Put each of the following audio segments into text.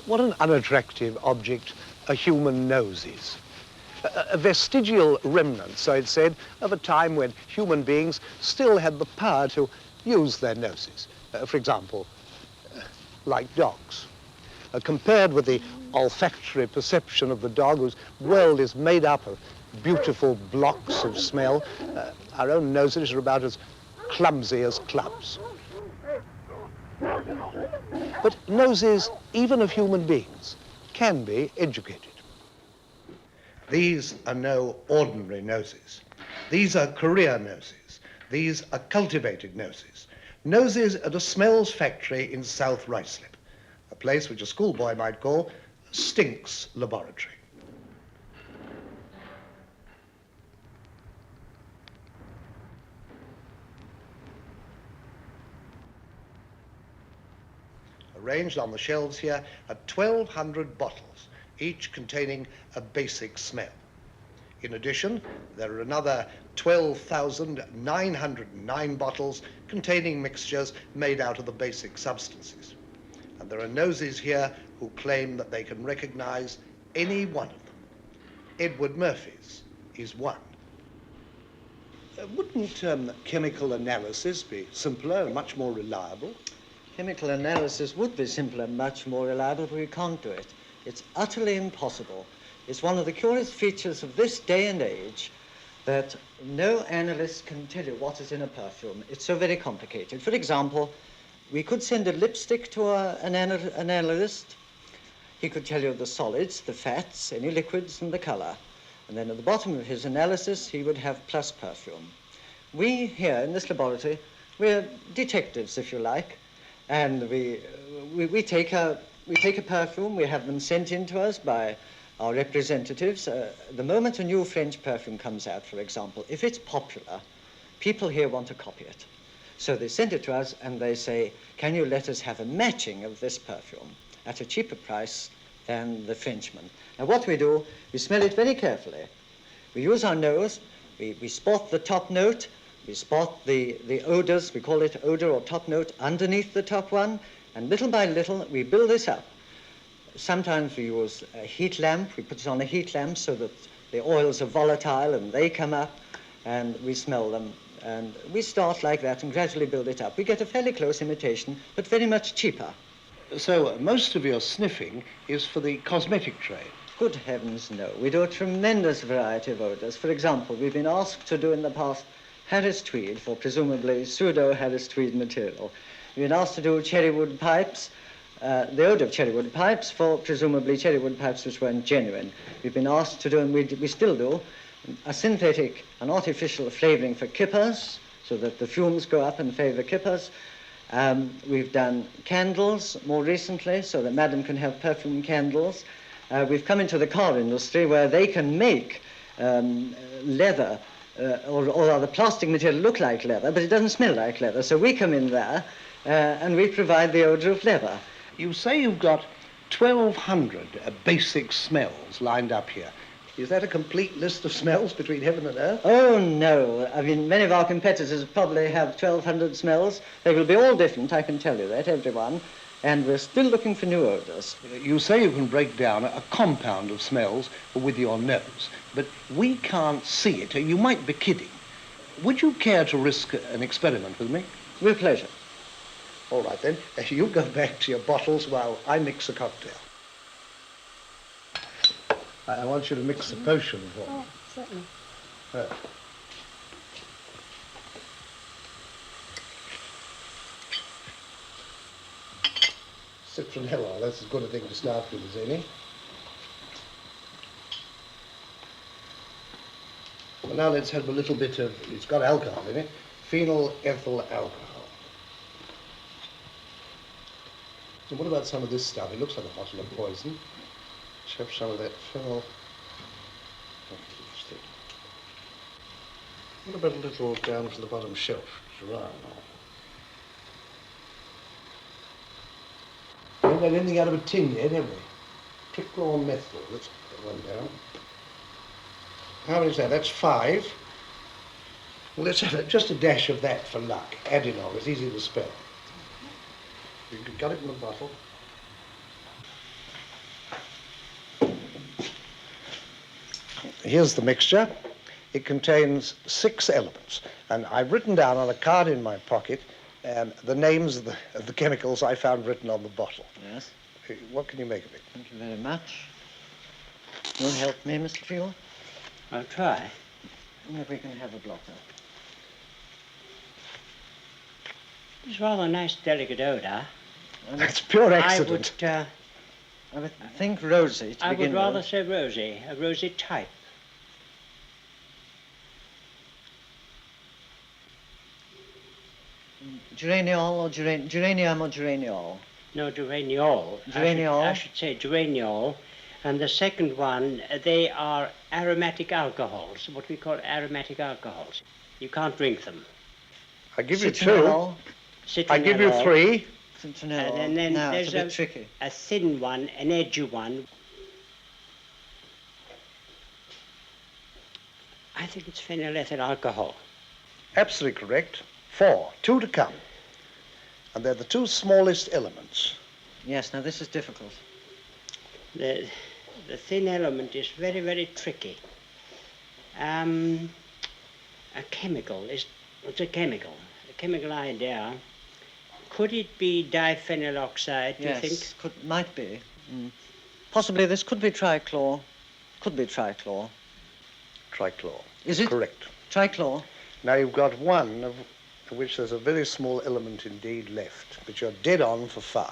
What an unattractive object a human nose is. A vestigial remnant, so it's said, of a time when human beings still had the power to use their noses. For example, like dogs. Compared with the olfactory perception of the dog, whose world is made up of beautiful blocks of smell, our own noses are about as clumsy as clubs. But noses, even of human beings, can be educated. These are no ordinary noses. These are career noses. These are cultivated noses. Noses at a smells factory in South Ruislip, a place which a schoolboy might call Stinks Laboratory. Arranged on the shelves here are 1,200 bottles, each containing a basic smell. In addition, there are another 12,909 bottles containing mixtures made out of the basic substances. And there are noses here who claim that they can recognize any one of them. Edward Murphy's is one. Wouldn't chemical analysis be simpler and much more reliable? Chemical analysis would be simpler and much more reliable, but we can't do it. It's utterly impossible. It's one of the curious features of this day and age that no analyst can tell you what is in a perfume. It's so very complicated. For example, we could send a lipstick to an analyst. He could tell you the solids, the fats, any liquids, and the color. And then at the bottom of his analysis, he would have plus perfume. We here in this laboratory, we're detectives, if you like, and we take a perfume, we have them sent in to us by our representatives. The moment a new French perfume comes out, for example, if it's popular, people here want to copy it. So they send it to us and they say, can you let us have a matching of this perfume at a cheaper price than the Frenchman? Now what we do, we smell it very carefully. We use our nose, we spot the top note, we spot the odours, we call it odour or top note, underneath the top one, and little by little we build this up. Sometimes we use a heat lamp, we put it on a heat lamp so that the oils are volatile and they come up and we smell them. And we start like that and gradually build it up. We get a fairly close imitation, but very much cheaper. So most of your sniffing is for the cosmetic trade? Good heavens, no. We do a tremendous variety of odours. For example, we've been asked to do in the past Harris tweed for presumably pseudo-Harris tweed material. We've been asked to do cherrywood pipes, the odour of cherrywood pipes for presumably cherrywood pipes which weren't genuine. We've been asked to do, and we still do, a synthetic, an artificial flavouring for kippers, so that the fumes go up and favour kippers. We've done candles more recently, so that Madam can have perfume candles. We've come into the car industry where they can make leather, or rather plastic material look like leather, but it doesn't smell like leather. So we come in there and we provide the odour of leather. You say you've got 1,200 basic smells lined up here. Is that a complete list of smells between heaven and earth? Oh, no. I mean, many of our competitors probably have 1,200 smells. They will be all different, I can tell you that, everyone. And we're still looking for new odours. You say you can break down a compound of smells with your nose, but we can't see it. You might be kidding. Would you care to risk an experiment with me? With pleasure. All right, then. You go back to your bottles while I mix a cocktail. I want you to mix the potion for me. Oh, certainly. Citronella, that's as good a thing to start with as any. Well, now let's have a little bit of, it's got alcohol in it, phenyl ethyl alcohol. So what about some of this stuff? It looks like a bottle of poison. Let's have some of that phenyl. What about a little down to the bottom shelf? Right. We haven't had anything out of a tin yet, have we? Trichlor methyl. Let's put one down. How many is that? That's 5. Well, let's have just a dash of that for luck. Adenol. It's easy to spell. You got it in the bottle. Here's the mixture. It contains 6 elements, and I've written down on a card in my pocket the names of the chemicals I found written on the bottle. Yes. What can you make of it? Thank you very much. You'll help me, Mr. Field? I'll try. If we can have a blotter. It's rather a nice, delicate odour. That's pure accident. I would think rosy to I begin would rather with. say rosy, a rosy type. Geraniol or geranium or geraniol? No, geraniol. Geraniol? I should say geraniol. And the second one, they are aromatic alcohols, what we call aromatic alcohols. You can't drink them. I give you 2. Citronellol. I give you 3. Citronellol. And then no, there's it's a bit tricky. a thin one, an edgy one. I think it's phenylethyl alcohol. Absolutely correct. 4. 2 to come. And they're the 2 smallest elements. Yes, now this is difficult. The thin element is very, very tricky. A chemical, it's a chemical idea. Could it be diphenyl oxide, do you think? Yes, might be. Mm. Possibly this could be trichlor. Could be trichlor. Trichlor. Is it? Correct. Trichlor. Now you've got one of which there's a very small element indeed left, but you're dead on for 5.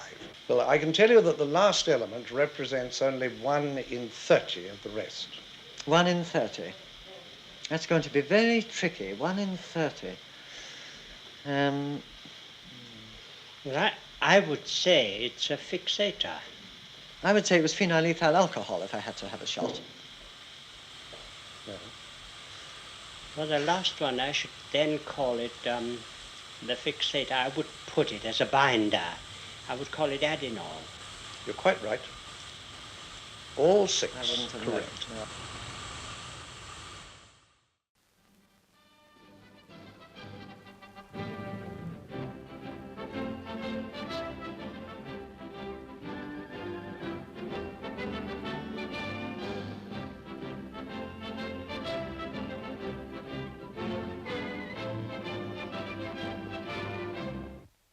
Well, I can tell you that the last element represents only 1 in 30 of the rest. 1 in 30. That's going to be very tricky. 1 in 30. Well, I would say it's a fixator. I would say it was phenylethyl alcohol if I had to have a shot. No. For the last one, I should then call it the fixator. I would put it as a binder. I would call it adenol. You're quite right. All 6. I wouldn't have correct. known, no.